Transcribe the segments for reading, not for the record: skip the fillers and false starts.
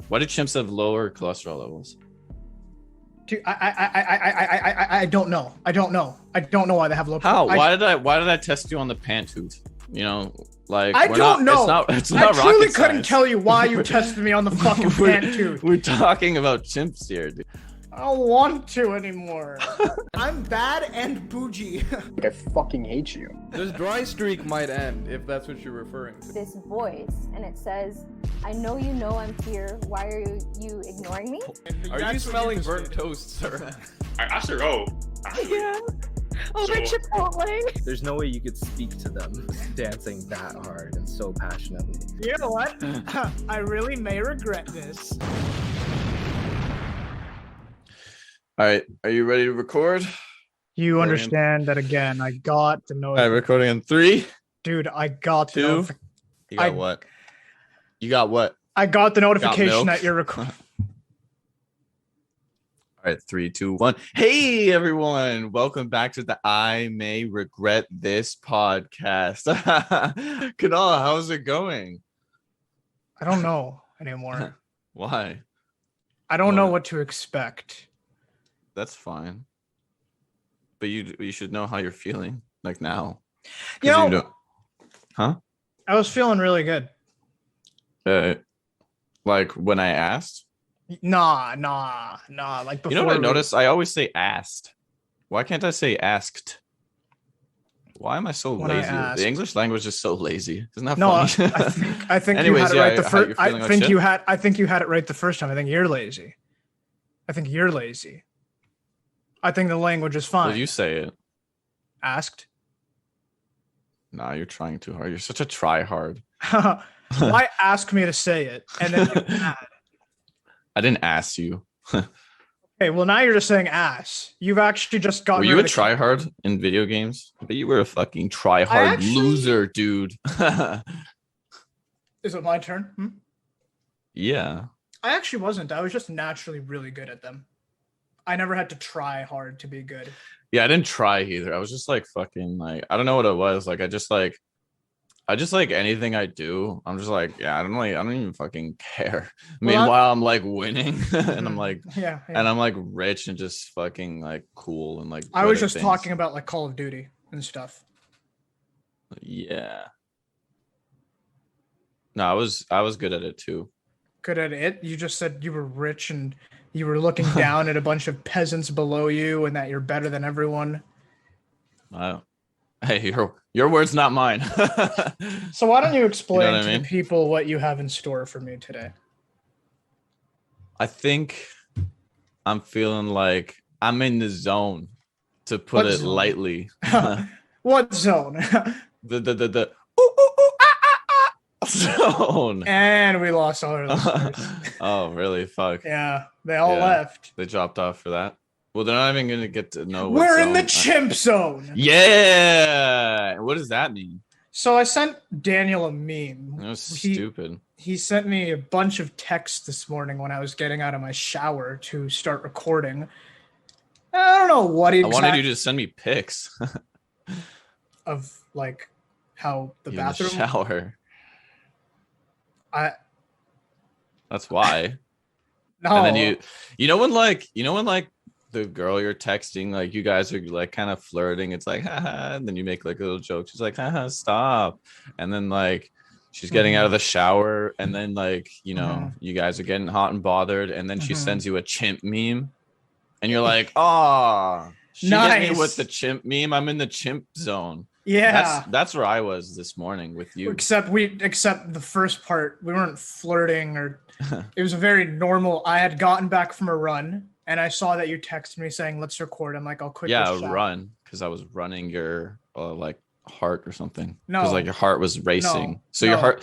Why do chimps have lower cholesterol levels? Dude, I don't know. I don't know. I don't know why they have low. How? Why did I test you on the pant tooth? You know, like I don't know. It's not I truly rocket couldn't science. tell you why you tested me on the fucking pant tooth. We're talking about chimps here, dude. I don't want to anymore. I'm bad and bougie. I fucking hate you. This dry streak might end, if that's what you're referring to. This voice, and it says, I know you know I'm here. Why are you ignoring me? Are you smelling burnt toast, sir? I asked her out. Yeah. Over Chipotle. There's no way you could speak to them dancing that hard and so passionately. You know what? I really may regret this. All right, are you ready to record? You understand that again. I got the All right, recording in 3, Dude, I got the 2. You got what? You got what? I got the notification milk? that you're recording. All right, 3, 2, 1. Hey, everyone. Welcome back to the I May Regret This podcast. Kunal, how's it going? I don't know anymore. Why? I don't know what to expect. That's fine. But you should know how you're feeling, like now. You know, huh? I was feeling really good. Like when I asked? Nah. Like before. You know what I noticed? I always say asked. Why can't I say asked? Why am I so lazy? The English language is so lazy. Isn't that funny? I think Anyways, you had it right the first. I think you had it right the first time. I think you're lazy. I think the language is fine. Well, you say it. Asked. Nah, you're trying too hard. You're such a try hard. Why ask me to say it and then get mad? I didn't ask you. Okay, well now you're just saying ass. You've actually just gotten. Were you a try hard in video games? But you were a fucking try hard loser, dude. Is it my turn? Yeah. I actually wasn't. I was just naturally really good at them. I never had to try hard to be good. Yeah, I didn't try either. I was just like fucking like I don't know what it was. Like I just like anything I do, I'm just like, yeah, I don't even fucking care. Meanwhile, I'm like winning and I'm like yeah, and I'm like rich and just fucking like cool and like I was just talking about like Call of Duty and stuff. Yeah. No, I was good at it too. Good at it? You just said you were rich and you were looking down at a bunch of peasants below you and that you're better than everyone. Wow. Hey, your words, not mine. So why don't you explain to the people what you have in store for me today? I think I'm feeling like I'm in the zone, to put it lightly. What zone? the zone. And we lost all our listeners. Oh, really? Fuck. Yeah, they all left. They dropped off for that. Well, they're not even going to get to know what We're zone. in the chimp zone. Yeah. What does that mean? So I sent Daniel a meme. That was stupid. He sent me a bunch of texts this morning when I was getting out of my shower to start recording. I don't know what he I wanted you to send me pics. Of like how the in bathroom the shower. I That's why. No. And then you know when the girl you're texting, like you guys are like kind of flirting, it's like haha, and then you make like a little joke, she's like haha, stop, and then like she's getting out of the shower, and then like you guys are getting hot and bothered, and then she sends you a chimp meme, and you're like, oh, she hit me with the chimp meme. I'm in the chimp zone. Yeah, that's where I was this morning with you. Except the first part, we weren't flirting, or it was a very normal. I had gotten back from a run. And I saw that you texted me saying, let's record. I'm like, I'll quickly run, because I was running your like heart or something. No. Because like your heart was racing. Your heart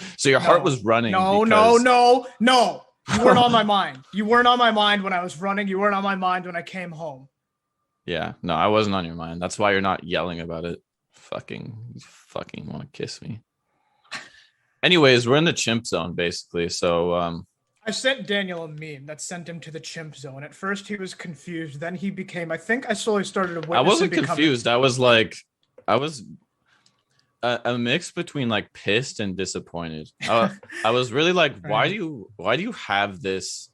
was running. No. You weren't on my mind. You weren't on my mind when I was running. You weren't on my mind when I came home. Yeah, no, I wasn't on your mind. That's why you're not yelling about it. Fucking want to kiss me. Anyways, we're in the chimp zone, basically. So, I sent Daniel a meme that sent him to the chimp zone. At first, he was confused. Then he became. I think I slowly started to. I wasn't confused. I was a mix between like pissed and disappointed. I was really like, why do you have this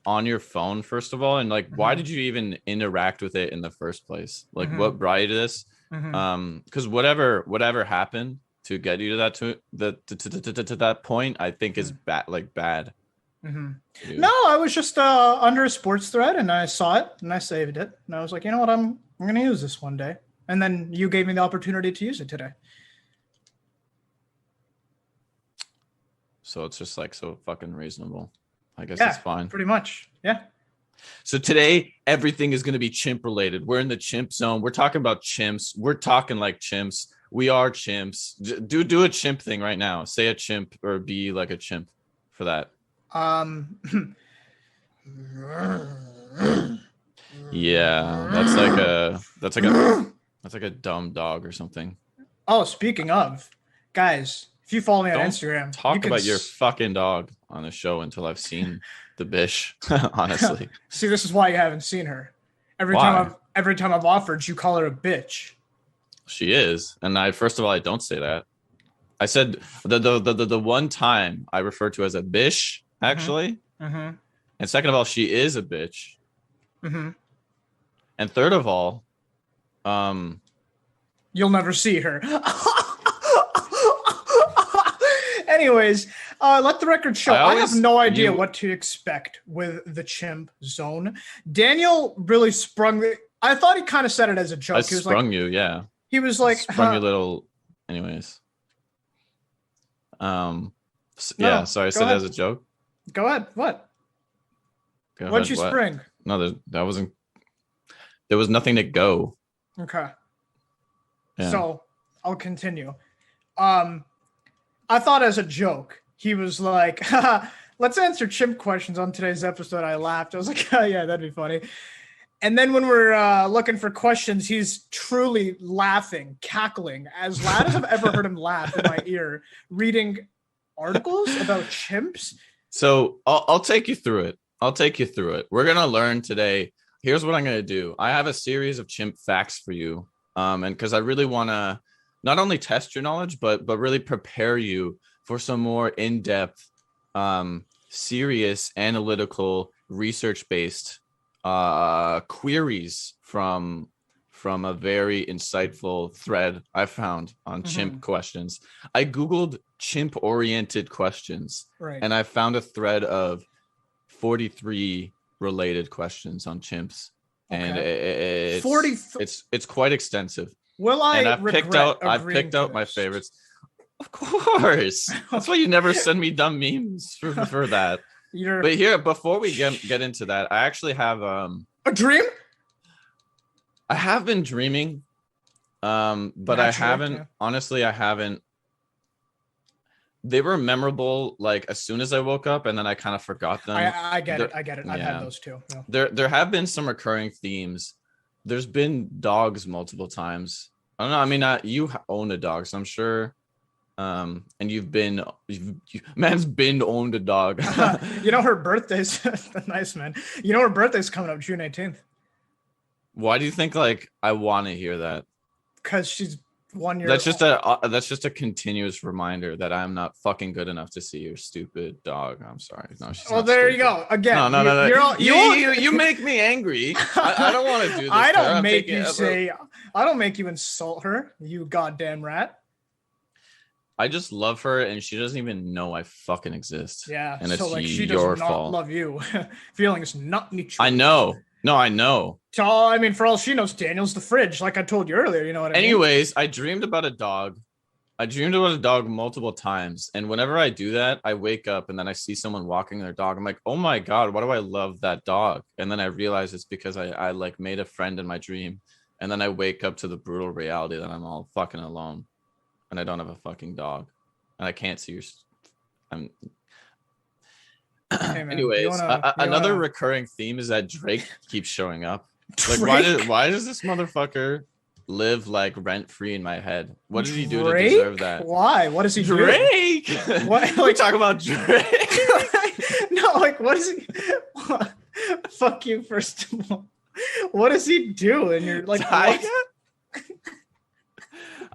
on your phone, first of all, and like why did you even interact with it in the first place? Like what brought you to this? Because whatever happened to get you to that point, I think is bad. No, I was just under a sports thread and I saw it and I saved it and I was like, you know what, I'm gonna use this one day. And then you gave me the opportunity to use it today. So it's just like so fucking reasonable. I guess Yeah, it's fine. pretty much. Yeah. So today everything is going to be chimp related. We're in the chimp zone. We're talking about chimps. We're talking like chimps. We are chimps. Do a chimp thing right now. Say a chimp or be like a chimp for that. Yeah, that's like a dumb dog or something. Oh, speaking of, guys, if you follow me on Don't Instagram, talk about your fucking dog on the show until I've seen the bish. Honestly, see, this is why you haven't seen her. Every time I've offered, you call her a bitch. She is, and first of all, I don't say that. I said the one time I referred to as a bish, actually, and second of all, she is a bitch, and third of all, you'll never see her. Anyways, let the record show. I have no idea what to expect with the chimp zone. Daniel really I thought he kind of said it as a joke. He was like, you, yeah. He was like, sprung you little. Anyways, yeah. Sorry, I said it as a joke. Go ahead. What? What'd you spring? No, that wasn't. There was nothing to go. Okay. Yeah. So I'll continue. I thought as a joke, he was like, let's answer chimp questions on today's episode. I laughed. I was like, oh, yeah, that'd be funny. And then when we're looking for questions, he's truly laughing, cackling, as loud as I've ever heard him laugh in my ear, reading articles about chimps. So I'll take you through it. We're going to learn today. Here's what I'm going to do. I have a series of chimp facts for you. And because I really want to not only test your knowledge, but really prepare you for some more in-depth, serious, analytical, research-based queries from a very insightful thread I found on chimp questions. I Googled chimp-oriented questions, and I found a thread of 43 related questions on chimps. And it's quite extensive. I've picked out my favorites. Of course. That's why you never send me dumb memes for that. But here, before we get into that, I actually have a dream. I have been dreaming, but I haven't. Honestly, I haven't. They were memorable, like as soon as I woke up, and then I kind of forgot them. I get it. I've had those too. No. There have been some recurring themes. There's been dogs multiple times. I don't know. I mean, you own a dog, so I'm sure. And man's been owned a dog. You know her birthday's nice, man. You know her birthday's coming up June 18th. Why do you think like I want to hear that? Because she's 1 year. That's just a continuous reminder that I'm not fucking good enough to see your stupid dog. I'm sorry. No, she's not there stupid. you go. Again, no. You make me angry. I don't want to do this. I don't make you insult her, you goddamn rat. I just love her, and she doesn't even know I fucking exist. Yeah, and it's like she your does not fault. Love you. Feelings not mutual. I know. No, I know. So, I mean, for all she knows, Daniel's the fridge, like I told you earlier. You know what I mean? Anyways, I dreamed about a dog. Multiple times, and whenever I do that, I wake up and then I see someone walking their dog. I'm like, oh my god, why do I love that dog? And then I realize it's because I like made a friend in my dream, and then I wake up to the brutal reality that I'm all fucking alone. And I don't have a fucking dog, and I can't see your. Hey, man, anyways, another recurring theme is that Drake keeps showing up. Like, why does this motherfucker live like rent free in my head? What did he do to deserve that? Why? What does he do? Drake. What? We talk about Drake. No, like what is he? Fuck you, first of all. What does he do? And you're like,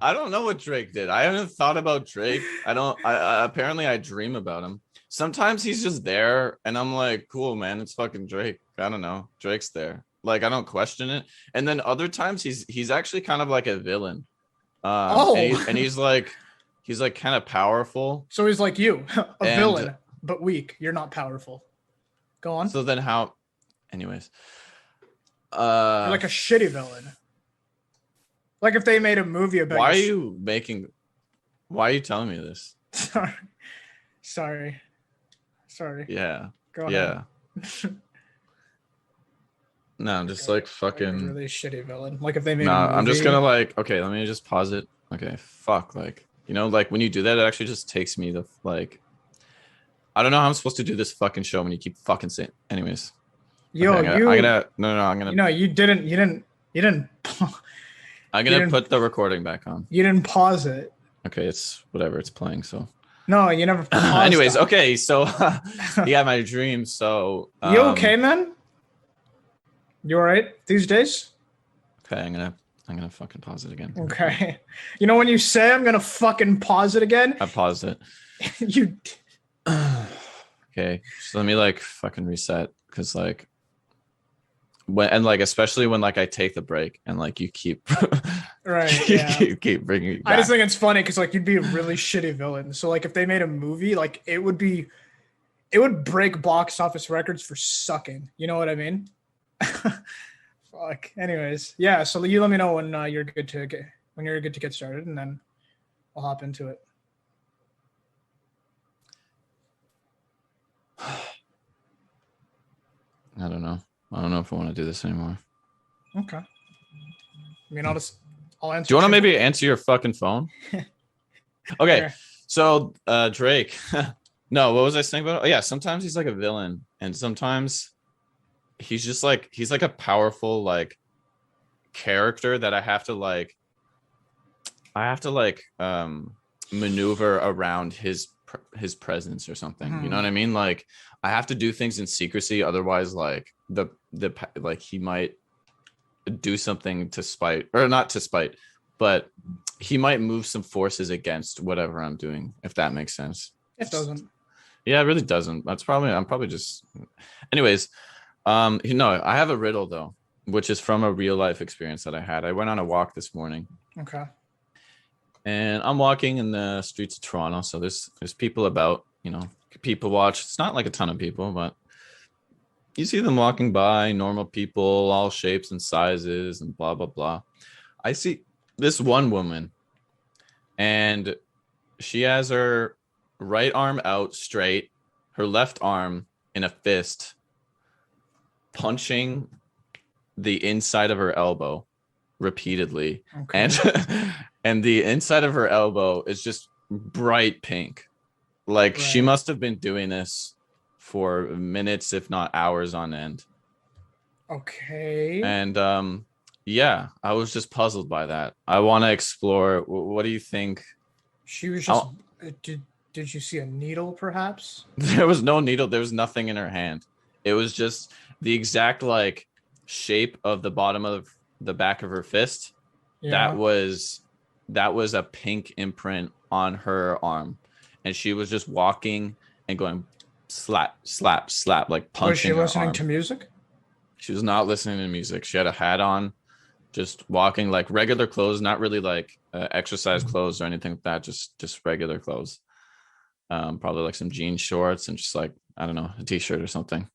I don't know what Drake did. I haven't thought about Drake. I apparently I dream about him. Sometimes he's just there and I'm like, cool, man, it's fucking Drake. I don't know. Drake's there. Like, I don't question it. And then other times he's actually kind of like a villain. And he's like kind of powerful. So he's like you, a villain, but weak. You're not powerful. Go on. So then how? Anyways. You're like a shitty villain. Like if they made a movie about. Why are you telling me this? Sorry. Yeah. Go ahead. Yeah. No, I'm just like fucking really shitty villain. Like if they made. Nah, a movie... I'm just gonna like. Okay, let me just pause it. Okay, fuck. Like, you know, like when you do that, it actually just takes me to like. I don't know how I'm supposed to do this fucking show when you keep fucking saying. Anyways. Yo, okay, I'm gonna. You know, you didn't. I'm gonna put the recording back on. You didn't pause it. Okay, it's whatever. It's playing. So. No, you never. Anyways, okay, so yeah, my dream. So. You okay, man? You all right these days? Okay, I'm gonna fucking pause it again. Okay. You know when you say I'm gonna fucking pause it again? I paused it. You. Okay, so let me like fucking reset because like. Especially when like I take the break and like you keep right yeah. you keep bringing it back. I just think it's funny because like you'd be a really shitty villain. So like if they made a movie, like it would break box office records for sucking. You know what I mean? Fuck. Anyways, yeah. So you let me know when you're good to get started, and then I'll hop into it. I don't know if I want to do this anymore. Okay. I mean, I'll answer. Do you want to maybe answer your fucking phone? Okay. So, Drake. No, what was I saying about? Oh, yeah. Sometimes he's like a villain, and sometimes he's just like a powerful like character that I have to maneuver around his presence or something. You know what I mean? Like I have to do things in secrecy, otherwise like like he might do something to spite, or not to spite, but he might move some forces against whatever I'm doing, if that makes sense. It doesn't. Yeah, it really doesn't. I'm probably just. Anyways, I have a riddle though, which is from a real life experience that I had. I went on a walk this morning. Okay. And I'm walking in the streets of Toronto, so there's people about, you know, people watch. It's not like a ton of people, but you see them walking by, normal people, all shapes and sizes and blah, blah, blah. I see this one woman, and she has her right arm out straight, her left arm in a fist, punching the inside of her elbow repeatedly. Okay. And the inside of her elbow is just bright pink. Like right. She must have been doing this for minutes, if not hours on end. Okay. And yeah, I was just puzzled by that. I want to explore. What do you think? She was just. Did you see a needle, perhaps? There was no needle. There was nothing in her hand. It was just the exact like shape of the bottom of the back of her fist. Yeah. That was a pink imprint on her arm, and she was just walking and going slap, slap, slap, like punching. Was she listening to music? She was not listening to music. She had a hat on, just walking like regular clothes, not really like exercise clothes or anything like that. Just regular clothes. Probably like some jean shorts and just like, I don't know, a t-shirt or something.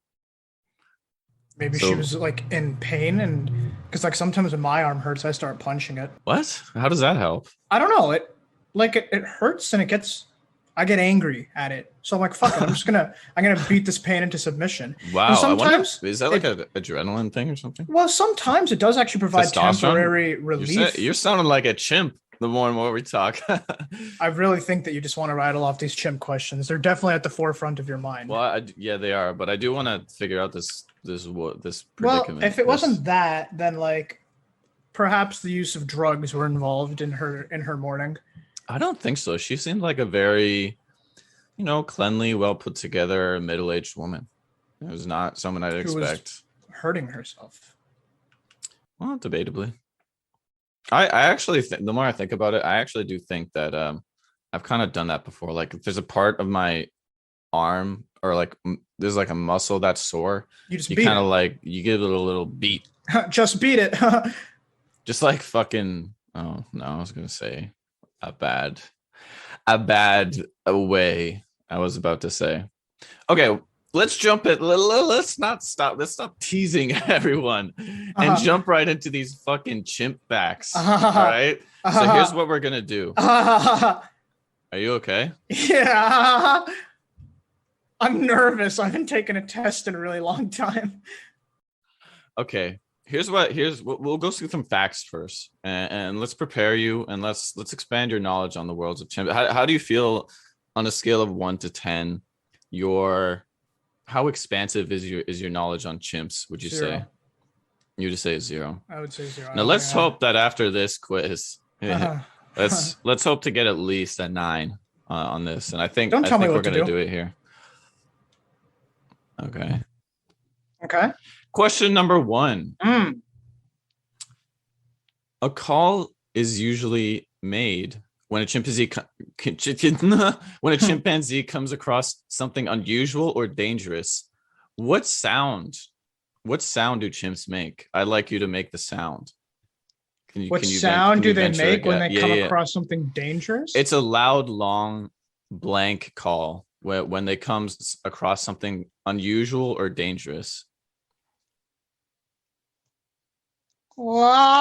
Maybe she was like in pain, and because like sometimes when my arm hurts, I start punching it. What? How does that help? I don't know. It hurts and I get angry at it. So I'm like, fuck it. I'm gonna beat this pain into submission. Wow. And sometimes is that like an adrenaline thing or something? Well, sometimes it does actually provide temporary relief. You're sounding like a chimp the more and more we talk. I really think that you just want to rattle off these chimp questions. They're definitely at the forefront of your mind. Well, yeah, they are. But I do want to figure out this predicament. Well, if it wasn't that, then like perhaps the use of drugs were involved in her morning. I don't think so. She seemed like a very, cleanly, well put together, middle-aged woman. It was not someone I'd expect. Was hurting herself. Well, debatably. I actually think the more I think about it, I actually do think that I've kind of done that before. Like if there's a part of my arm or like there's like a muscle that's sore, You just you beat kind of it. like you give it a little beat. Just beat it. Just like fucking oh no, I was gonna say a bad way. I was about to say. Okay, let's jump it. Let's not stop. Let's stop teasing everyone and jump right into these fucking chimp backs. All right. So here's what we're gonna do. Are you okay? Yeah. I'm nervous. I haven't taken a test in a really long time. Okay. We'll go through some facts first, and let's prepare you, and let's expand your knowledge on the worlds of chimp. How do you feel on a scale of 1 to 10? How expansive is your knowledge on chimps? Would you 0. say? You would just say 0. I would say 0. Now let's hope that after this quiz, let's hope to get at least a 9 on this, and I think we're gonna do it here. Okay. Okay. Question number 1. Mm. A call is usually made when a chimpanzee comes across something unusual or dangerous. What sound do chimps make? I'd like you to make the sound. What sound do they make when they come across something dangerous? It's a loud, long, blank call when they come across something unusual or dangerous. I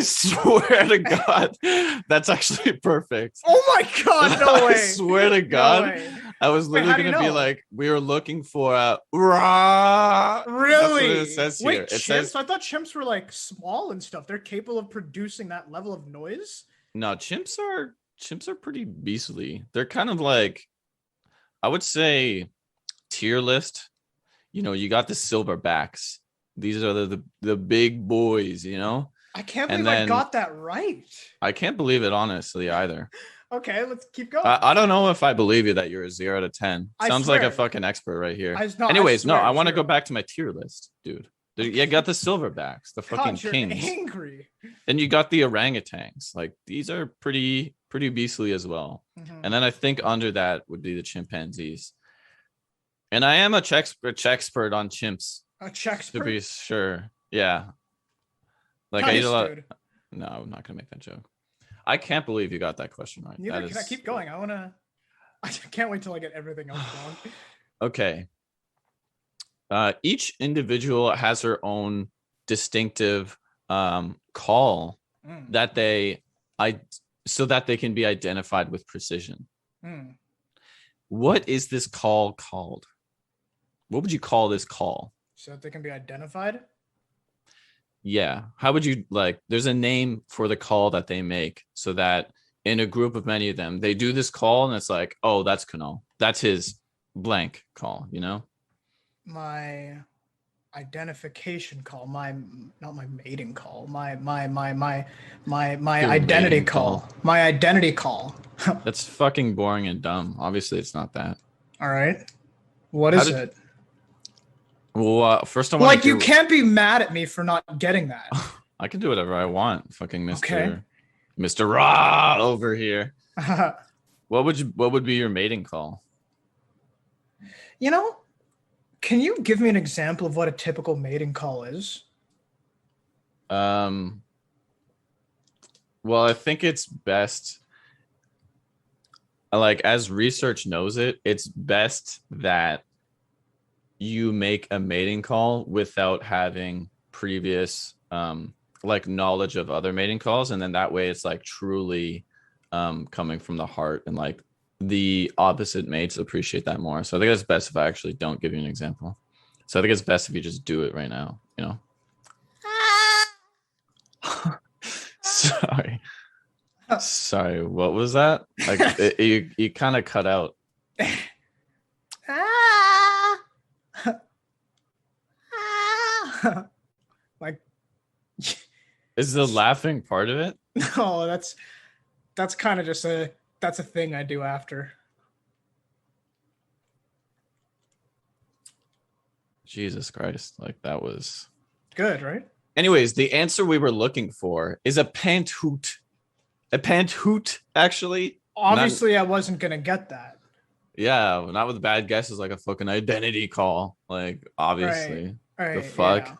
swear to God, that's actually perfect. Oh my God, no way. I swear to God, I was literally going to be like, we were looking for a rah. Really? That's what it says here. Wait, chimps? I thought chimps were like small and stuff. They're capable of producing that level of noise? No, chimps are pretty beastly. They're kind of like, I would say tier list. You know, you got the silverbacks. These are the big boys, you know? I can't believe I got that right. I can't believe it, honestly, either. Okay, let's keep going. I don't know if I believe you that you're a 0 to 10. Sounds like a fucking expert right here. Anyways, I want to go back to my tier list, dude. You got the silverbacks, the fucking kings. Angry. Then you got the orangutans. Like, these are pretty beastly as well. Mm-hmm. And then I think under that would be the chimpanzees. And I am a checkspert on chimps. A checkspert? To be sure. Yeah. Like I eat a lot. No, I'm not gonna make that joke. I can't believe you got that question right. Neither can I. Keep going. I can't wait till I get everything else wrong. Okay. Each individual has her own distinctive call so that they can be identified with precision. Mm. What is this call called? What would you call this call? So that they can be identified? Yeah. How would you there's a name for the call that they make so that in a group of many of them, they do this call and it's like, oh, that's Kunal. That's his blank call, you know? My identification call, not my mating call, my identity call. My identity call. That's fucking boring and dumb. Obviously, it's not that. All right. What is it? Well, first I want you can't be mad at me for not getting that. I can do whatever I want, fucking Mr. Raw over here. What would be your mating call? You know, can you give me an example of what a typical mating call is? Well, I think it's best, as research knows it's best that you make a mating call without having previous knowledge of other mating calls, and then that way it's truly coming from the heart, and the opposite mates appreciate that more. So I think it's best if I actually don't give you an example. So I think it's best if you just do it right now, you know. Sorry, what was that? You kind of cut out. Is the laughing part of it? No, that's kind of just that's a thing I do after. Jesus Christ, that was good, right? Anyways, the answer we were looking for is a panthoot. A panthoot, actually. Obviously, I wasn't gonna get that. Yeah, not with bad guesses like a fucking identity call. Like, obviously. Right. The fuck? Yeah.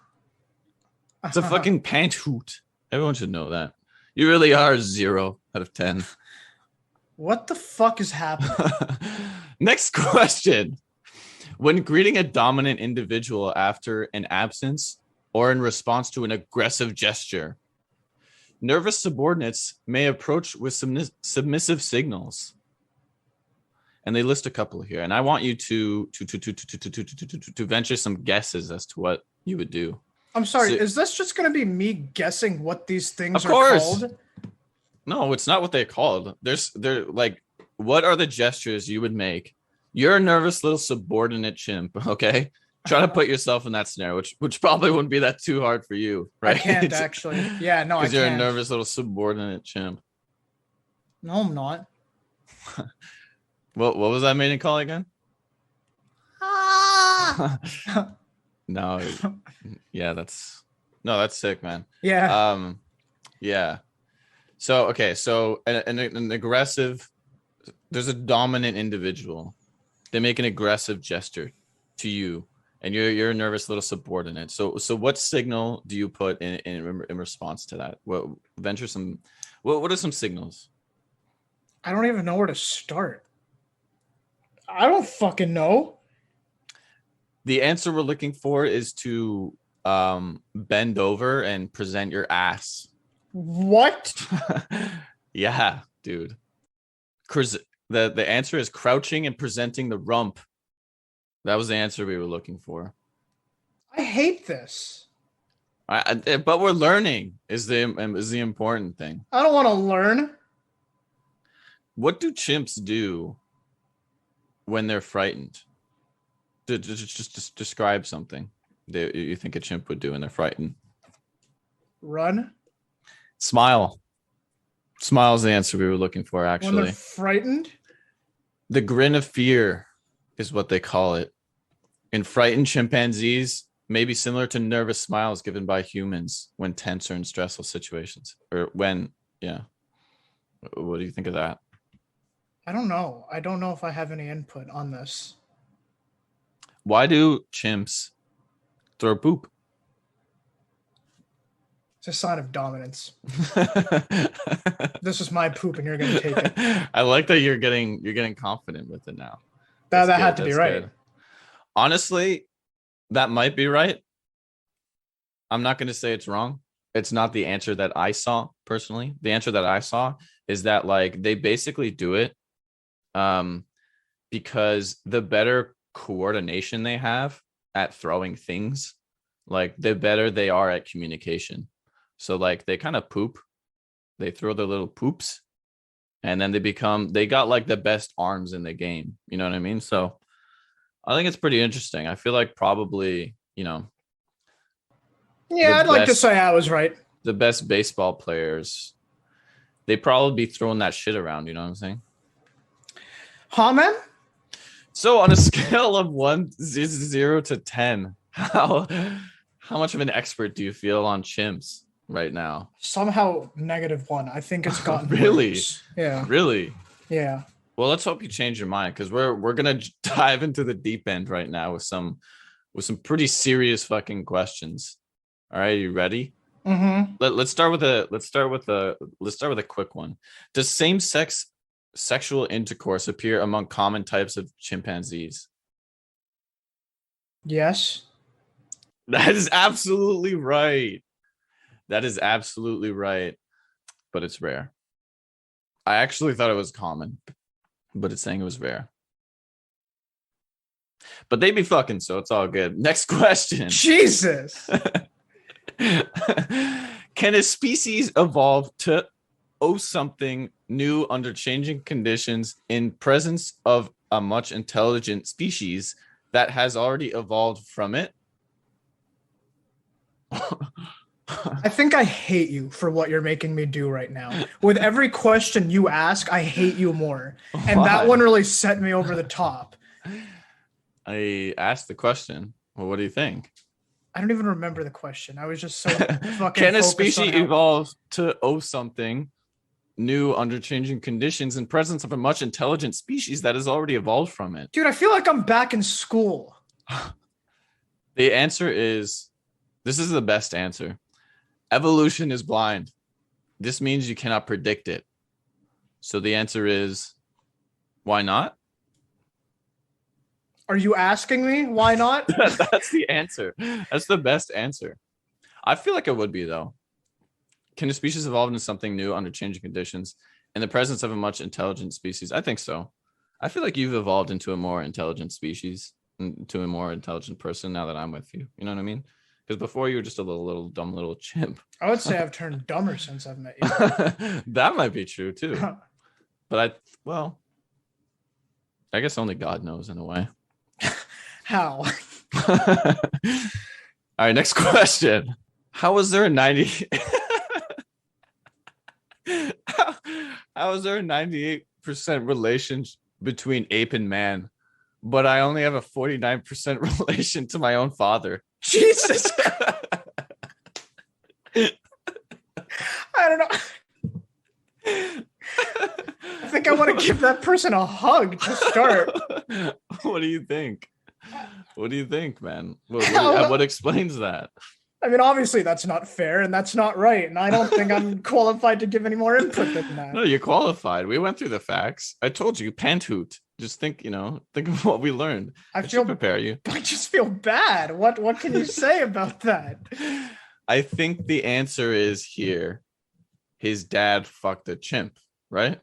It's a fucking panthoot. Everyone should know that. You really are 0 out of 10. What the fuck is happening? Next question. When greeting a dominant individual after an absence or in response to an aggressive gesture, nervous subordinates may approach with submissive signals. And they list a couple here. And I want you to venture some guesses as to what you would do. I'm sorry, So- is this just gonna be me guessing what these things Of are course. called? No, it's not what they're called. They're like, what are the gestures you would make? You're a nervous little subordinate chimp, okay? Try to put yourself in that scenario, which probably wouldn't be that too hard for you, right? I can't actually. Yeah, no, I Because you're a can't. nervous little subordinate chimp. No, I'm not. What was that mating call again? Ah! No, yeah, that's sick, man. Yeah. Yeah. So okay, so an aggressive, there's a dominant individual. They make an aggressive gesture to you, and you're a nervous little subordinate. So what signal do you put in response to that? What venture some? What are some signals? I don't even know where to start. I don't fucking know. The answer we're looking for is to bend over and present your ass. What? Yeah, dude. The answer is crouching and presenting the rump. That was the answer we were looking for. I hate this. But we're learning is the important thing. I don't want to learn. What do chimps do when they're frightened? Just describe something that you think a chimp would do when they're frightened. Run. Smile. Smile is the answer we were looking for, When actually. they're frightened. The grin of fear is what they call it. In frightened chimpanzees, may be similar to nervous smiles given by humans when tense or in stressful situations. Or when, yeah. What do you think of that? I don't know. I don't know if I have any input on this. Why do chimps throw poop? It's a sign of dominance. This is my poop, and you're gonna take it. I like that you're getting confident with it now. That That's had good, to be that's right. good. Honestly, that might be right. I'm not going to say it's wrong. It's not the answer that I saw personally. The answer that I saw is that like they basically do it because the better coordination they have at throwing things, like the better they are at communication. So like they kind of poop. They throw their little poops and then they got like the best arms in the game. You know what I mean? So I think it's pretty interesting. I feel like probably, Yeah, The I'd like to best- say I was right. the best baseball players, they probably be throwing that shit around. You know what I'm saying? Huh, man? So on a scale of 0 to 10, how much of an expert do you feel on chimps right now? Somehow -1. I think it's gotten Really? worse. Yeah. Really? Yeah. Well, let's hope you change your mind because we're gonna dive into the deep end right now with some pretty serious fucking questions. All right, you ready? Mm-hmm. Let's start with a quick one. Does same-sex sexual intercourse appear among common types of chimpanzees? Yes. That is absolutely right. That is absolutely right. But it's rare. I actually thought it was common, but it's saying it was rare. But they be fucking, so it's all good. Next question. Jesus. Can a species evolve to owe something new under changing conditions in presence of a much intelligent species that has already evolved from it? I think I hate you for what you're making me do right now. With every question you ask, I hate you more. And that Why? one really set me over the top. I asked the question. Well, what do you think? I don't even remember the question. I was just so fucking. Can a focused species on how- evolve to owe something new under changing conditions in presence of a much intelligent species that has already evolved from it? Dude, I feel like I'm back in school. The answer is, this is the best answer. Evolution is blind. This means you cannot predict it. So the answer is, why not? Are you asking me why not? That's the answer. That's the best answer. I feel like it would be, though. Can a species evolve into something new under changing conditions in the presence of a much intelligent species? I think so. I feel like you've evolved into a more intelligent species, into a more intelligent person now that I'm with you. You know what I mean? Because before you were just a little dumb little chimp. I would say I've turned dumber since I've met you. That might be true too. But I guess only God knows in a way. How? All right, next question. How is there a 90 how is there a 98% relation between ape and man, but I only have a 49% relation to my own father? Jesus Christ. I don't know. I think I want to give that person a hug to start. What do you think? What do you think, man? What explains that? I mean, obviously that's not fair and that's not right. And I don't think I'm qualified to give any more input than that. No, you're qualified. We went through the facts. I told you, panthoot. Just think of what we learned. I It feel should prepare you. I just feel bad. What can you say about that? I think the answer is here. His dad fucked a chimp, right?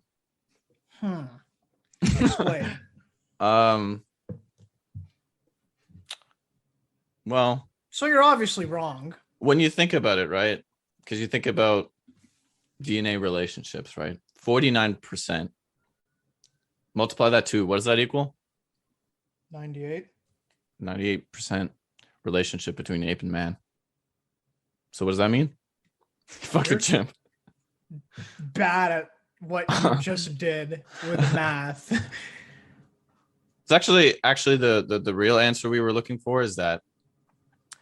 Explain. Well, So you're obviously wrong. when you think about it, right? Because you think about DNA relationships, right? 49%. Multiply that to, what does that equal? 98. 98% relationship between ape and man. So what does that mean? Fuck a You're- chimp. Bad at what you just did with math. It's actually the real answer we were looking for is that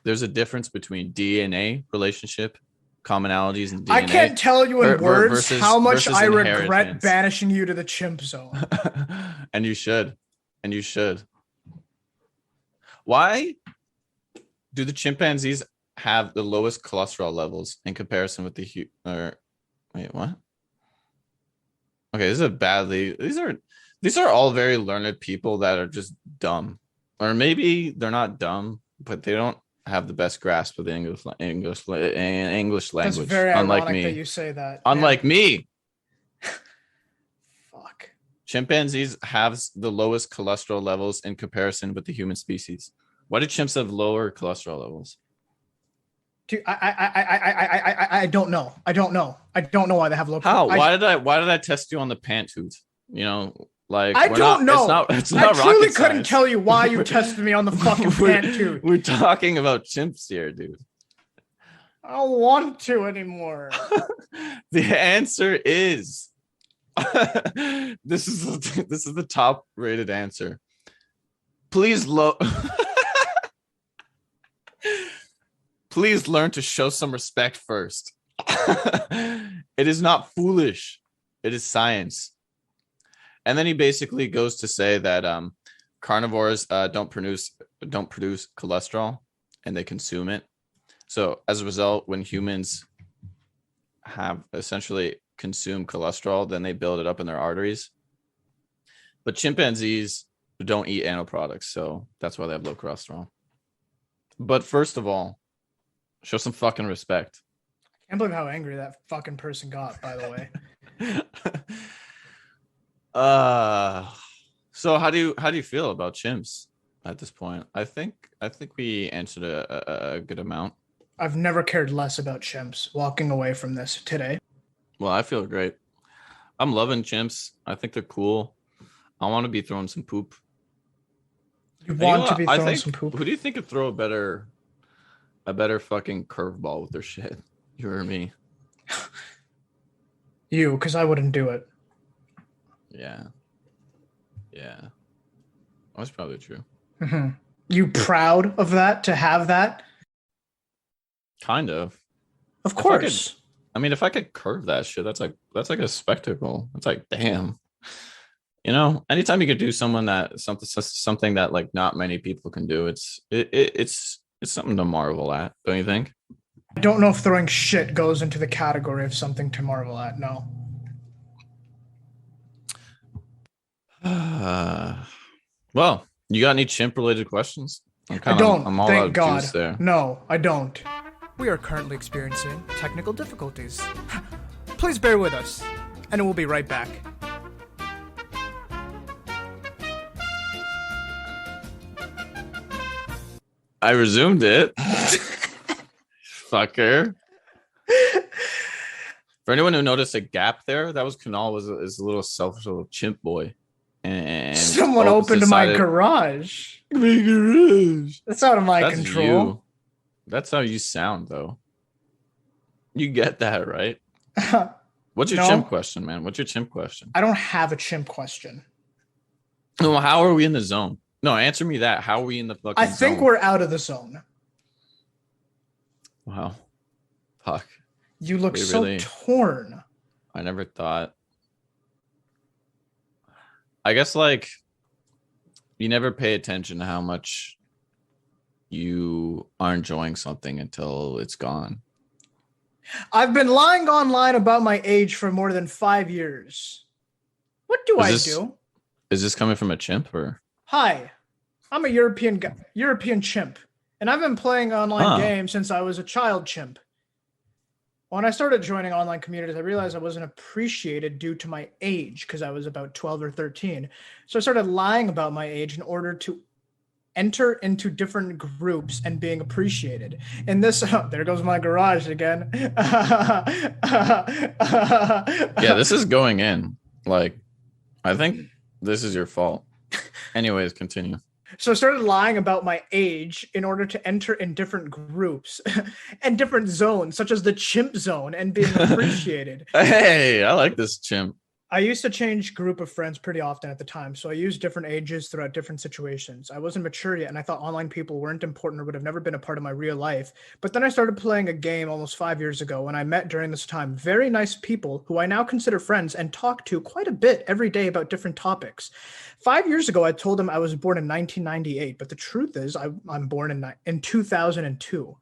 there's a difference between DNA relationship commonalities and DNA. I can't tell you in words versus- how much versus I regret inheritance. banishing you to the chimp zone. And you should. And you should. Why do the chimpanzees have the lowest cholesterol levels in comparison with the wait, what? Okay, these are all very learned people that are just dumb. Or maybe they're not dumb, but they don't have the best grasp of the English That's language. very Unlike ironic that me. you say that. Unlike me. Fuck. Chimpanzees have the lowest cholesterol levels in comparison with the human species. Why do chimps have lower cholesterol levels? Dude, I don't know. I don't know why they have low. How? Why did I test you on the panthoot? Like I don't know. It's I not truly rocket couldn't science. tell you why you tested me on the fucking pant tooth. We're talking about chimps here, dude. I don't want to anymore. The answer is this is the top rated answer. Please Please learn to show some respect first. It is not foolish. It is science. And then he basically goes to say that carnivores don't produce cholesterol and they consume it. So as a result, when humans have essentially consumed cholesterol, then they build it up in their arteries. But chimpanzees don't eat animal products, so that's why they have low cholesterol. But first of all, show some fucking respect. I can't believe how angry that fucking person got, by the way. So how do you feel about chimps at this point? I think we answered a good amount. I've never cared less about chimps walking away from this today. Well, I feel great. I'm loving chimps. I think they're cool. I want to be throwing some poop. You And want know to what? be I throwing think- some poop. Who do you think could throw a better fucking curveball with their shit? You or me? You, because I wouldn't do it. Yeah. That's probably true. Mhm. You proud of that, to have that? Kind of. Of course. I mean, if I could curve that shit, that's like a spectacle. It's like, damn. You know, anytime you could do something that like not many people can do, it's something to marvel at, don't you think? I don't know if throwing shit goes into the category of something to marvel at. No. Well, you got any chimp-related questions? I don't. I'm all out Thank of God. juice there. No, I don't. We are currently experiencing technical difficulties. Please bear with us, and we'll be right back. I resumed it. Fucker. For anyone who noticed a gap there, that was Kunal is a little selfish little chimp boy. And someone opened my garage. That's out of my control. You. That's how you sound, though. You get that, right? What's your chimp question, man? What's your chimp question? I don't have a chimp question. No, how are we in the zone? No, answer me that. How are we in the fucking zone? I think we're out of the zone. Wow. Fuck. You look so torn. I never thought. I guess, like, you never pay attention to how much you are enjoying something until it's gone. I've been lying online about my age for more than 5 years. What do I do? Is this coming from a chimp or? Hi, I'm a European chimp, and I've been playing online games since I was a child chimp. When I started joining online communities, I realized I wasn't appreciated due to my age because I was about 12 or 13. So I started lying about my age in order to enter into different groups and being appreciated. And this, there goes my garage again. Yeah, this is going in. Like, I think this is your fault. Anyways, continue. So I started lying about my age in order to enter in different groups and different zones, such as the chimp zone, and being appreciated. Hey, I like this chimp. I used to change group of friends pretty often at the time, so I used different ages throughout different situations. I wasn't mature yet, and I thought online people weren't important or would have never been a part of my real life. But then I started playing a game almost 5 years ago, and I met during this time very nice people who I now consider friends and talk to quite a bit every day about different topics. 5 years ago, I told them I was born in 1998, but the truth is I'm born in 2002.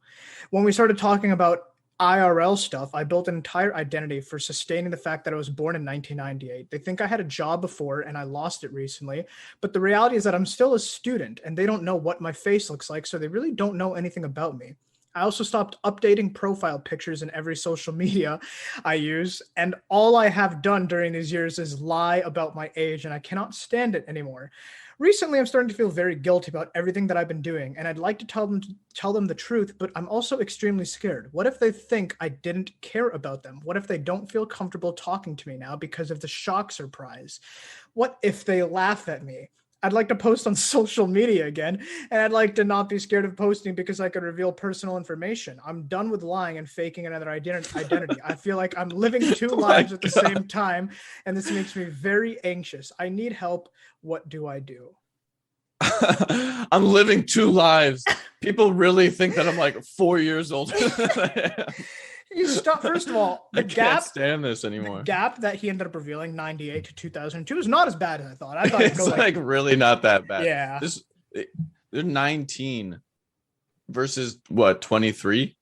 When we started talking about IRL stuff, I built an entire identity for sustaining the fact that I was born in 1998. They think I had a job before and I lost it recently, but the reality is that I'm still a student and they don't know what my face looks like, so they really don't know anything about me. I also stopped updating profile pictures in every social media I use, and all I have done during these years is lie about my age, and I cannot stand it anymore. Recently, I'm starting to feel very guilty about everything that I've been doing, and I'd like to tell them the truth, but I'm also extremely scared. What if they think I didn't care about them? What if they don't feel comfortable talking to me now because of the shock surprise? What if they laugh at me? I'd like to post on social media again, and I'd like to not be scared of posting because I could reveal personal information. I'm done with lying and faking another identity. I feel like I'm living two lives at the same time, and this makes me very anxious. I need help. What do I do? I'm living two lives. People really think that I'm like 4 years older than I am. You stop. First of all, I can't stand this anymore. The gap that he ended up revealing, 98 to 2002, is not as bad as I thought. I thought it's like really not that bad. Yeah. They're 19 versus what, 23?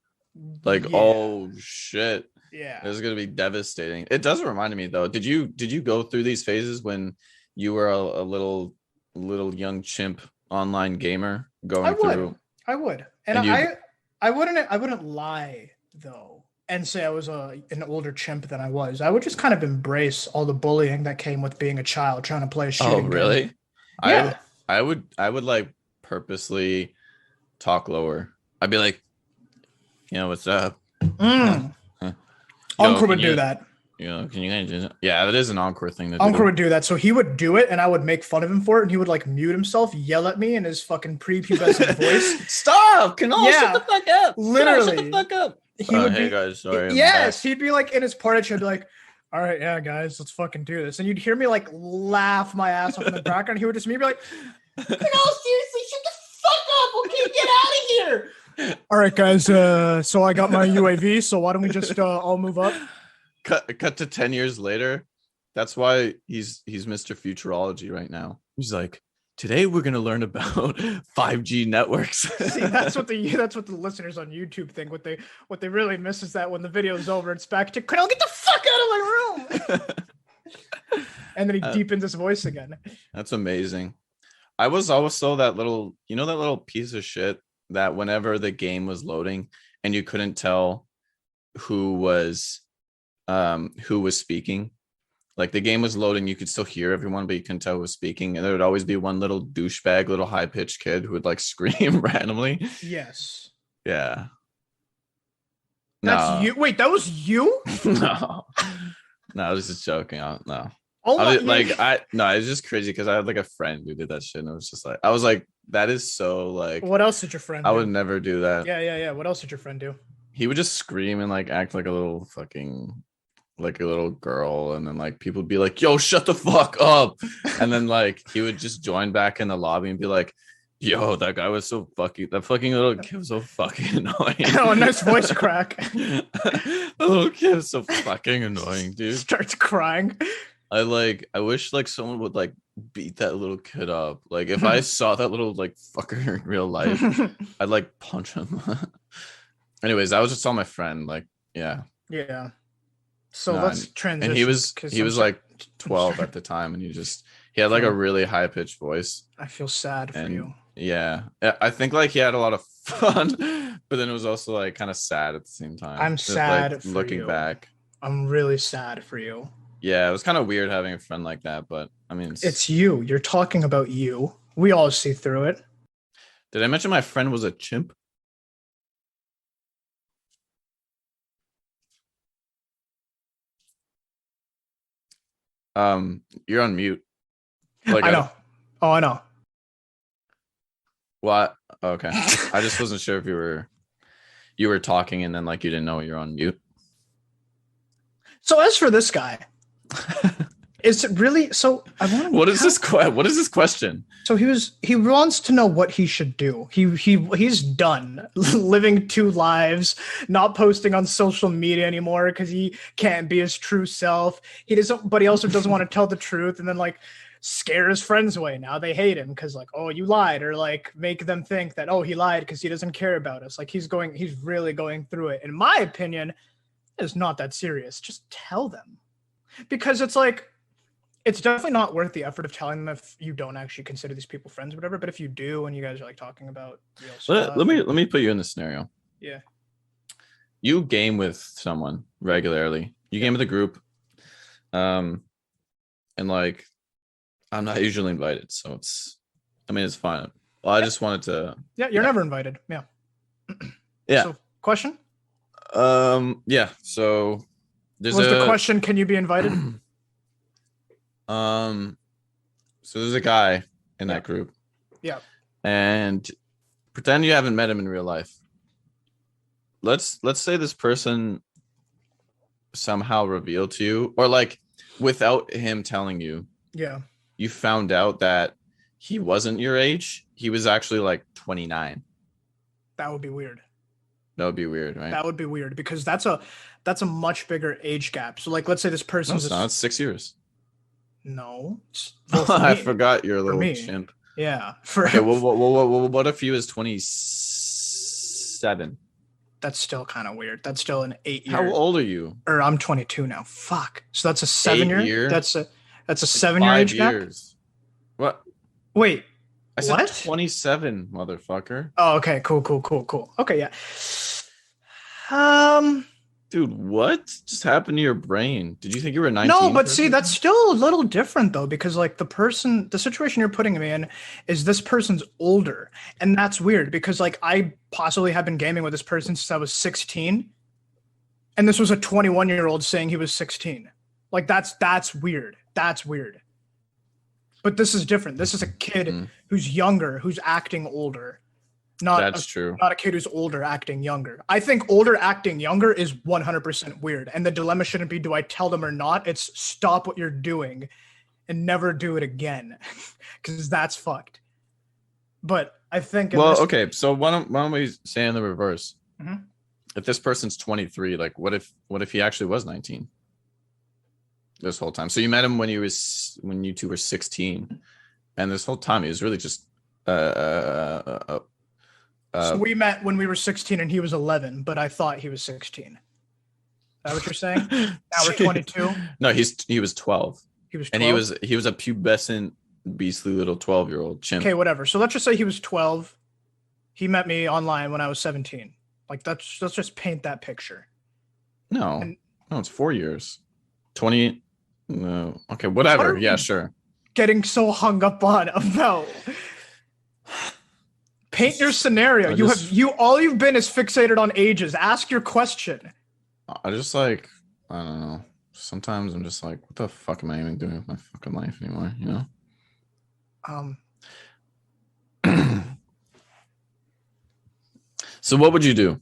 Like, yeah. Oh shit. Yeah. This is gonna be devastating. It does remind me though. Did you go through these phases when you were a little young chimp online gamer going through? I would. And I wouldn't lie though and say I was an older chimp than I was. I would just kind of embrace all the bullying that came with being a child trying to play a shooting game. Really? Yeah. I would like purposely talk lower. I'd be like, what's up? Uncle would do that. Can you guys do that? Yeah, that is an Encore thing to do. Uncle would do that. So he would do it and I would make fun of him for it, and he would like mute himself, yell at me in his fucking prepubescent voice. Stop! Kunal, shut the fuck up! Literally. Shut the fuck up! Hey guys, sorry. Yes, he'd be like in his party chat, be like, all right, yeah, guys, let's fucking do this. And you'd hear me like laugh my ass off in the background. He would just be like, Kunal, seriously, shut the fuck up. Okay, get out of here. All right, guys. So I got my UAV. So why don't we just all move up? Cut to 10 years later. That's why he's Mr. Futurology right now. He's like, today we're gonna learn about 5G networks. See, that's what the listeners on YouTube think. What they really miss is that when the video's over, it's back to Kunal, get the fuck out of my room. And then he deepens his voice again. That's amazing. I was also that little, that little piece of shit that whenever the game was loading and you couldn't tell who was speaking. Like the game was loading, you could still hear everyone, but you couldn't tell who was speaking. And there would always be one little douchebag, little high-pitched kid who would like scream randomly. Yes. Yeah. That's you. Wait, that was you? No. No, I was just joking. No. Oh my, it's just crazy because I had like a friend who did that shit, and it was just like, I was like, that is so like. What else did your friend do? I would never do that. Yeah. What else did your friend do? He would just scream and like act like a little girl, and then like people would be like, yo, shut the fuck up. And then like he would just join back in the lobby and be like, yo, that fucking little kid was so fucking annoying. Oh, nice voice crack. The little kid is so fucking annoying, dude. Starts crying. I wish like someone would like beat that little kid up. Like if I saw that little like fucker in real life, I'd like punch him. Anyways, I was just telling my friend, like, yeah. So let's transition. And he was like 12 at the time, and he had like a really high pitched voice. I feel sad for you. Yeah, I think like he had a lot of fun, but then it was also like kind of sad at the same time. I'm sad for looking you. back. I'm really sad for you. Yeah, it was kind of weird having a friend like that, but I mean, it's you. You're talking about you. We all see through it. Did I mention my friend was a chimp? You're on mute. Like I know. I know. What? Okay. I just wasn't sure if you were talking and then like you didn't know you're on mute. So as for this guy, is it really so? What is this question? So he wants to know what he should do. He's done living two lives, not posting on social media anymore because he can't be his true self. But he also doesn't want to tell the truth and then like scare his friends away. Now they hate him because like, oh, you lied, or like make them think that, oh, he lied because he doesn't care about us. Like he's really going through it. In my opinion, it's not that serious. Just tell them, because it's like, it's definitely not worth the effort of telling them if you don't actually consider these people friends or whatever. But if you do, and you guys are like talking about real stuff, let me put you in the scenario. Yeah. You game with someone regularly. You game with a group. And like, I'm not usually invited, so it's fine. Well, I just wanted to. Yeah, you're never invited. Yeah. Yeah. So, question? Yeah. So the question, can you be invited? So there's a guy in that group. Yeah. And pretend you haven't met him in real life. Let's say this person somehow revealed to you, or like without him telling you. Yeah. You found out that he wasn't your age. He was actually like 29. That would be weird. That would be weird, right? That would be weird because that's a much bigger age gap. So like, let's say this person is it's 6 years. No. I forgot you're a little chimp. Yeah. Okay, what if he was 27? That's still kind of weird. That's still an 8 year. How old are you? Or I'm 22 now. Fuck. So that's a 7 year? That's a like 7 year age gap? What? Wait. I said 27, motherfucker. Oh, okay. Cool. Okay, yeah. Dude, what just happened to your brain? Did you think you were 19? No, but see, that's still a little different though, because like the situation you're putting me in is this person's older, and that's weird because like I possibly have been gaming with this person since I was 16, and this was a 21-year-old saying he was 16. Like that's weird. That's weird. But this is different. This is a kid who's younger, who's acting older. That's true. Not a kid who's older acting younger. I think older acting younger is 100% weird. And the dilemma shouldn't be, do I tell them or not? It's stop what you're doing and never do it again. Because that's fucked. But I think. in Well, this- okay. So why don't we say in the reverse? Mhm. If this person's 23, like what if he actually was 19 this whole time? So you met him when you two were 16, and this whole time he was really just So we met when we were 16 and he was 11, but I thought he was 16. Is that what you're saying? Now we're 22. No, he was 12. He was 12. And he was a pubescent, beastly little 12-year-old chimp. Okay, whatever. So let's just say he was 12. He met me online when I was 17. Like let's just paint that picture. No, And- no, it's 4 years. 20. No, okay, whatever. Yeah, sure. Getting so hung up on about. Paint your scenario. All you've been is fixated on ages. Ask your question. I just like, I don't know. Sometimes I'm just like, what the fuck am I even doing with my fucking life anymore? You know? So what would you do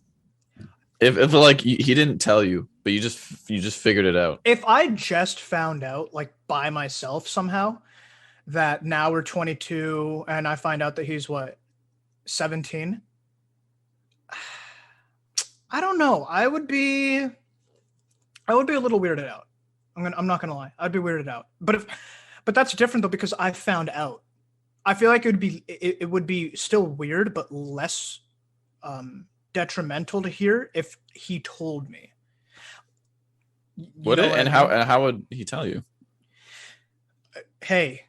if like he didn't tell you, but you just figured it out? If I just found out, like by myself somehow, that now we're 22 and I find out that he's what, 17? I don't know. I would be a little weirded out. I'm not gonna lie. I'd be weirded out. But that's different though, because I found out. I feel like it would be still weird, but less detrimental to hear if he told me. Would it? And how would he tell you? Hey,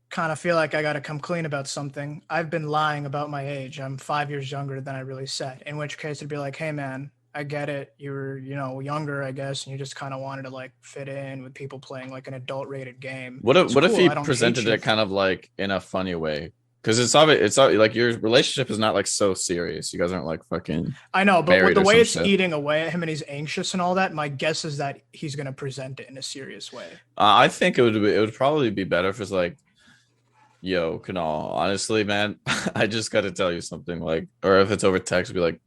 kind of feel like I got to come clean about something. I've been lying about my age. I'm 5 years younger than I really said. In which case it'd be like, hey man, I get it. You were, younger, I guess, and you just kind of wanted to like fit in with people playing like an adult rated game. What if he I don't presented hate you. it kind of like in a funny way? Because it's obvious, like your relationship is not like so serious. You guys aren't like fucking. I know, but with married the or way some it's shit. eating away at him and he's anxious and all that, my guess is that he's going to present it in a serious way. I think it would probably be better if it's like, yo, Kunal, honestly, man, I just got to tell you something, like, or if it's over text, be like,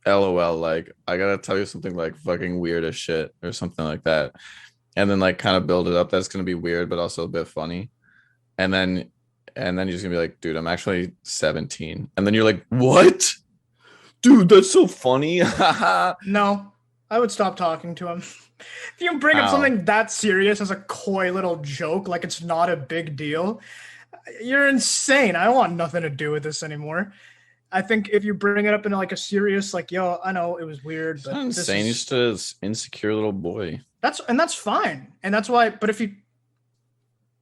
LOL, like, I got to tell you something like fucking weird as shit or something like that. And then like kind of build it up. That's going to be weird, but also a bit funny. And then you're just gonna be like, dude, I'm actually 17. And then you're like, what? Dude, that's so funny. No, I would stop talking to him. If you bring up something that serious as a coy little joke, like it's not a big deal, you're insane. I don't want nothing to do with this anymore. I think if you bring it up in like a serious, like, yo, I know it was weird, It's but not insane. He's just an insecure little boy. that's fine. And that's why, but if he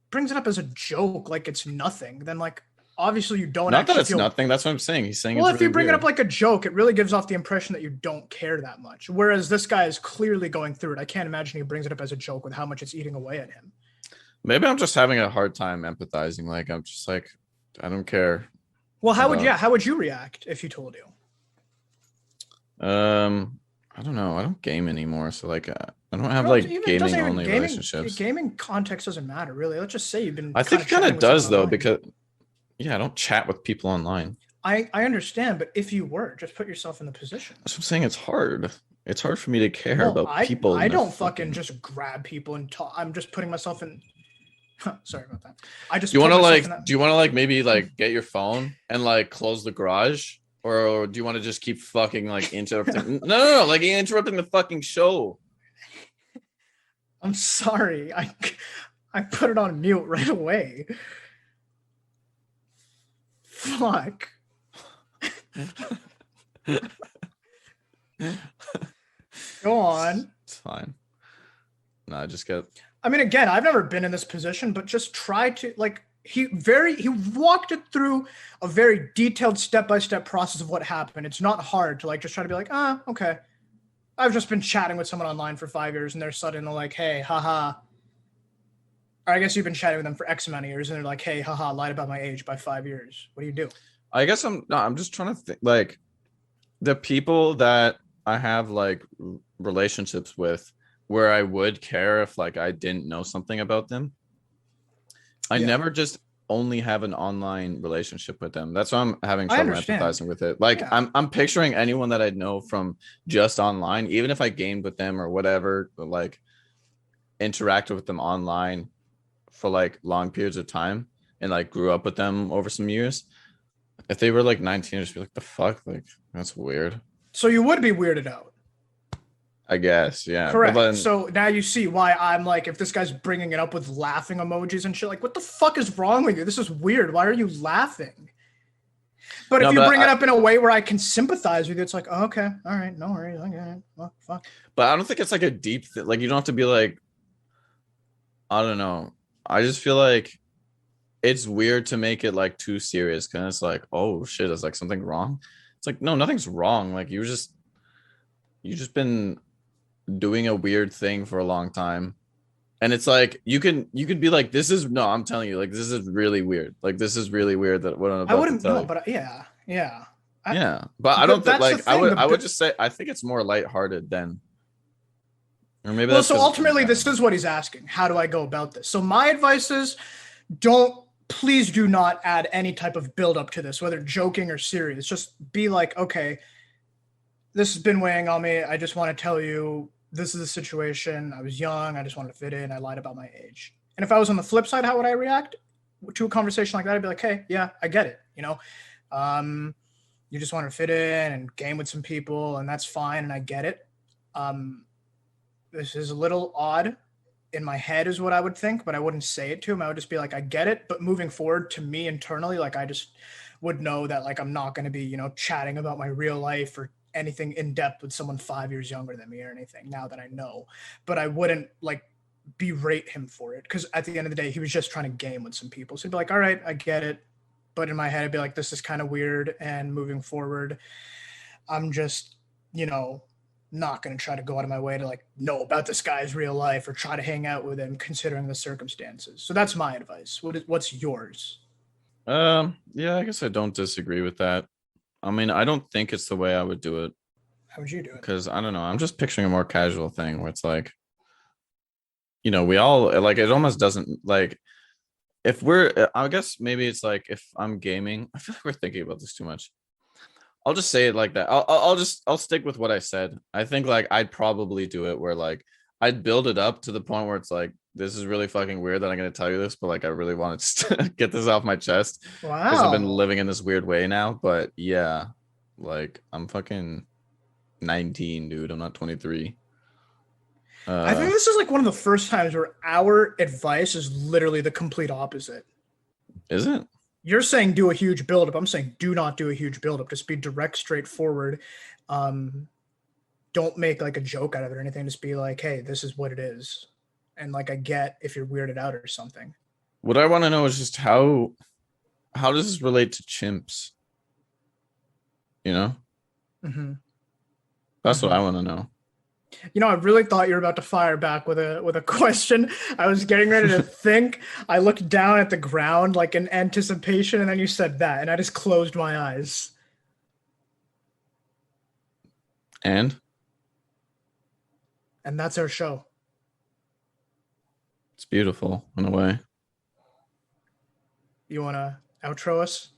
brings it up as a joke, like it's nothing, then like obviously you don't. Not that it's nothing. That's what I'm saying. He's saying. Well, it's if you really bring weird. it up like a joke, it really gives off the impression that you don't care that much. Whereas this guy is clearly going through it. I can't imagine he brings it up as a joke with how much it's eating away at him. Maybe I'm just having a hard time empathizing. Like I'm just like, I don't care. Well, how would you react if he told you? I don't know. I don't game anymore, so like I don't have Well, like even- it doesn't gaming even- only relationships. Gaming context doesn't matter really. Let's just say you've been. I think it kind chatting of with does someone though, online. because yeah, I don't chat with people online. I understand, but if you were, just put yourself in the position. That's what I'm saying. It's hard. It's hard for me to care Well, about people. I in the don't fucking just grab people and talk. I'm just putting myself in. Sorry about that. I just. Do you want to put myself like? in that- Do you want to like maybe like get your phone and like close the garage, or do you want to just keep fucking like interrupting? No, like you're interrupting the fucking show. I'm sorry. I put it on mute right away. Fuck. Go on. It's fine. No, I just get. I mean, again, I've never been in this position, but just try to like he walked it through a very detailed step-by-step process of what happened. It's not hard to like just try to be like, okay. I've just been chatting with someone online for 5 years and they're suddenly like, hey, haha. Or I guess you've been chatting with them for X amount of years and they're like, hey, haha, lied about my age by 5 years. What do you do? I guess I'm just trying to think like the people that I have like relationships with where I would care if like I didn't know something about them. I never just only have an online relationship with them. That's why I'm having trouble understand. empathizing with it. Like Yeah. I'm picturing anyone that I know from just online, even if I gamed with them or whatever, but like interacted with them online for like long periods of time and like grew up with them over some years. If they were like 19, I'd just be like, the fuck? Like, that's weird. So you would be weirded out. I guess, yeah. Correct. But then, So now you see why I'm like, if this guy's bringing it up with laughing emojis and shit, like, what the fuck is wrong with you? This is weird. Why are you laughing? But if you bring it up in a way where I can sympathize with you, it's like, oh, okay, all right, no worries. Okay, well, fuck. but I don't think it's like a deep thing. Like, you don't have to be like, I don't know. I just feel like it's weird to make it like too serious because it's like, oh shit, is like something wrong? It's like, no, nothing's wrong. Like you just been doing a weird thing for a long time. And it's like you can be like, this is no, I'm telling you, like this is really weird. Like this is really weird that what I'm about I wouldn't to tell know, you. but yeah. But I don't think that's the like thing, I would just say I think it's more lighthearted than, or maybe Well, that's so 'cause- ultimately, this is what he's asking. How do I go about this? So my advice is, please do not add any type of build up to this, whether joking or serious. Just be like, okay, this has been weighing on me. I just want to tell you, this is the situation. I was young. I just wanted to fit in. I lied about my age. And if I was on the flip side, how would I react to a conversation like that? I'd be like, hey, yeah, I get it. You know, you just want to fit in and game with some people, and that's fine. And I get it. This is a little odd in my head is what I would think, but I wouldn't say it to him. I would just be like, I get it. But moving forward to me internally, like I just would know that like I'm not going to be, you know, chatting about my real life or anything in depth with someone 5 years younger than me or anything now that I know. But I wouldn't like berate him for it because at the end of the day, he was just trying to game with some people. So he'd be like, all right, I get it. But in my head, I'd be like, this is kind of weird. And moving forward, I'm just, you know, not going to try to go out of my way to like know about this guy's real life or try to hang out with him considering the circumstances. So that's my advice. What's yours? Yeah, I guess I don't disagree with that. I mean, I don't think it's the way I would do it. How would you do it? Because I don't know. I'm just picturing a more casual thing where it's like, you know, we all like it almost doesn't like if we're, I guess maybe it's like if I'm gaming, I feel like we're thinking about this too much. I'll just say it like that. I'll stick with what I said. I think like I'd probably do it where like I'd build it up to the point where it's like, this is really fucking weird that I'm going to tell you this, but like I really wanted to get this off my chest. Wow. Because I've been living in this weird way now. But yeah, like I'm fucking 19, dude. I'm not 23. I think this is like one of the first times where our advice is literally the complete opposite. Is it? You're saying do a huge buildup. I'm saying do not do a huge buildup. Just be direct, straightforward. Don't make like a joke out of it or anything. Just be like, hey, this is what it is. And like I get if you're weirded out or something. What I want to know is just how does this relate to chimps? You know? Mm-hmm. That's what I want to know. You know, I really thought you were about to fire back with a question. I was getting ready to think. I looked down at the ground like in anticipation, and then you said that, and I just closed my eyes. And that's our show. It's beautiful in a way. You want to outro us?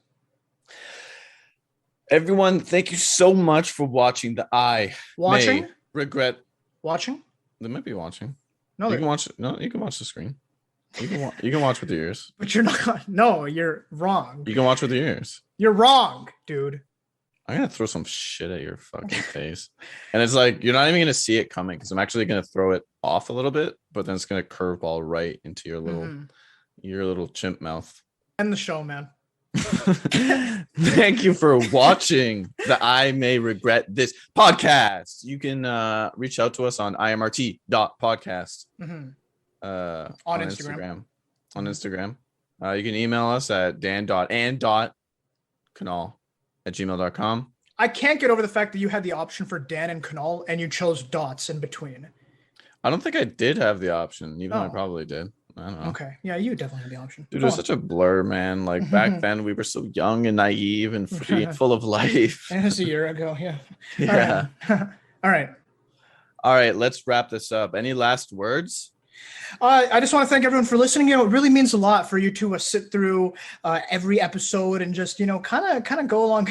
Everyone, thank you so much for watching the Watching? Regret. Watching? They might be watching. No, you can watch. No, you can watch the screen. You can watch with your ears. But you're not. No, you're wrong. You can watch with your ears. You're wrong, dude. I'm gonna throw some shit at your fucking face, and it's like you're not even gonna see it coming because I'm actually gonna throw it off a little bit, but then it's gonna curveball right into your little chimp mouth. End the show, man. Thank you for watching the I May Regret This podcast. You can reach out to us on imrt.podcast On Instagram. On Instagram. You can email us at dan.and.kunal@gmail.com. I can't get over the fact that you had the option for Dan and Kunal and you chose dots in between. I don't think I did have the option, even though I Oh. probably did. I don't know. Okay. Yeah, you definitely had the option. Dude, it Go was on. such a blur, man. Like back then, we were so young and naive and free and full of life. It was a year ago. Yeah. Yeah. All right. All right, let's wrap this up. Any last words? I just want to thank everyone for listening. You know, it really means a lot for you to sit through every episode and just, you know, kind of go along.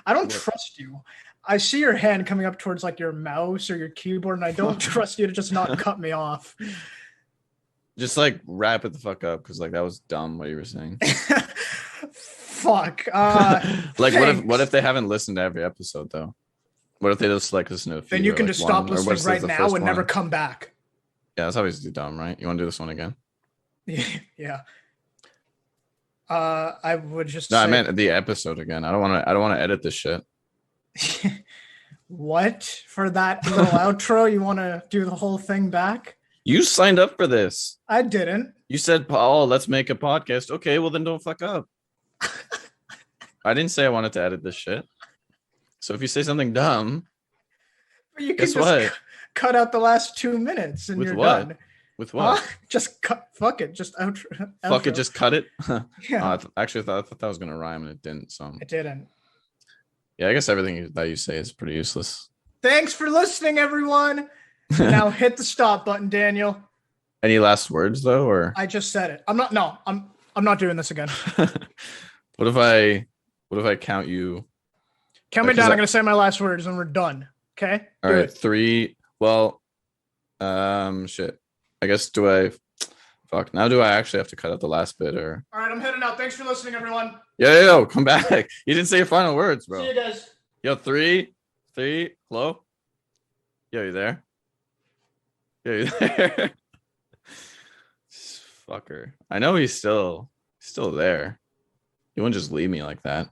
I don't trust you. I see your hand coming up towards like your mouse or your keyboard, and I don't trust you to just not cut me off. Just like wrap it the fuck up because like that was dumb what you were saying. Fuck. Like, thanks. what if they haven't listened to every episode though? What if they just like listen to a few? Then you or, can like, just stop one, or what's listening right the now first and never one? come back. Yeah, that's always dumb, right? You want to do this one again? Yeah. I would just No, say, I meant the episode again. I don't want to edit this shit. what for that little outro? You want to do the whole thing back? You signed up for this. I didn't. You said, "Paul, let's make a podcast." Okay, well then don't fuck up. I didn't say I wanted to edit this shit. So if you say something dumb, But you can guess just what? cut out the last 2 minutes and With you're what? done. With what? Just cut. Fuck it. Just outro. Fuck it, outro. just cut it. Yeah. Actually, I thought that was gonna rhyme and it didn't. So It didn't. yeah, I guess everything that you say is pretty useless. Thanks for listening, everyone. Now hit the stop button, Daniel. Any last words though, or I just said it. I'm not doing this again. what if I count you? Count me Because down. I- I'm gonna say my last words and we're done. Okay. All Do right, it. 3. Well, shit. I guess fuck. Now do I actually have to cut out the last bit or? All right. I'm heading out. Thanks for listening, everyone. Yo, come back. You didn't say your final words, bro. See you guys. Yo, 3. Hello. Yo, you there? Yo, you there? Fucker. I know he's still there. He wouldn't just leave me like that.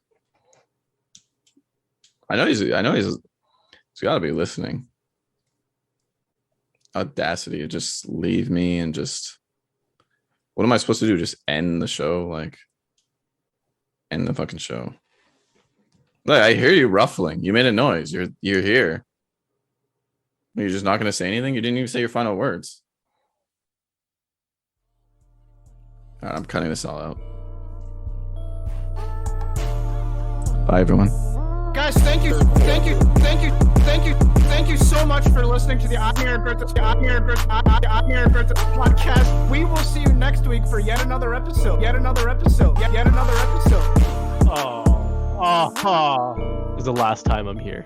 I know he's got to be listening. Audacity to just leave me and just. What am I supposed to do? Just end the show? Like, end the fucking show. Look, I hear you ruffling. You made a noise. You're here. You're just not gonna say anything? You didn't even say your final words. All right, I'm cutting this all out. Bye, everyone. Guys, thank you so much for listening to the I'm Here podcast. We will see you next week for yet another episode. Oh, this is the last time I'm here.